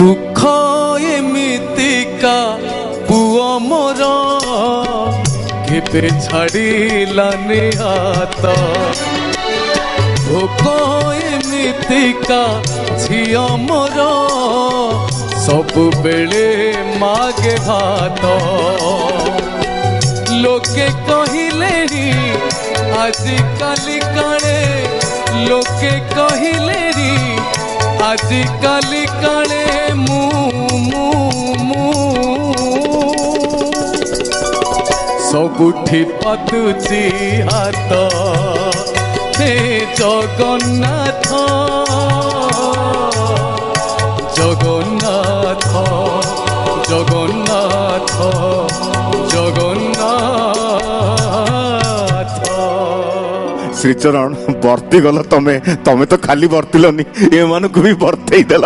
दुख एमितिका पुओ मोर केबे छाड़िलानि हाथ भोक एमितिका झियो मोर सबु बेले मागे भात लोके कहिले आजिकाली काले लोके कहिले आजिकाली काले मु सबुठी पातुची हाथ हे जगन्नाथ जगन्नाथ जगन्नाथ जगन्नाथ। श्रीचरण बर्ती गल तमे तमे तो खाली बर्तिलनी ए मानक भी बर्तई देल।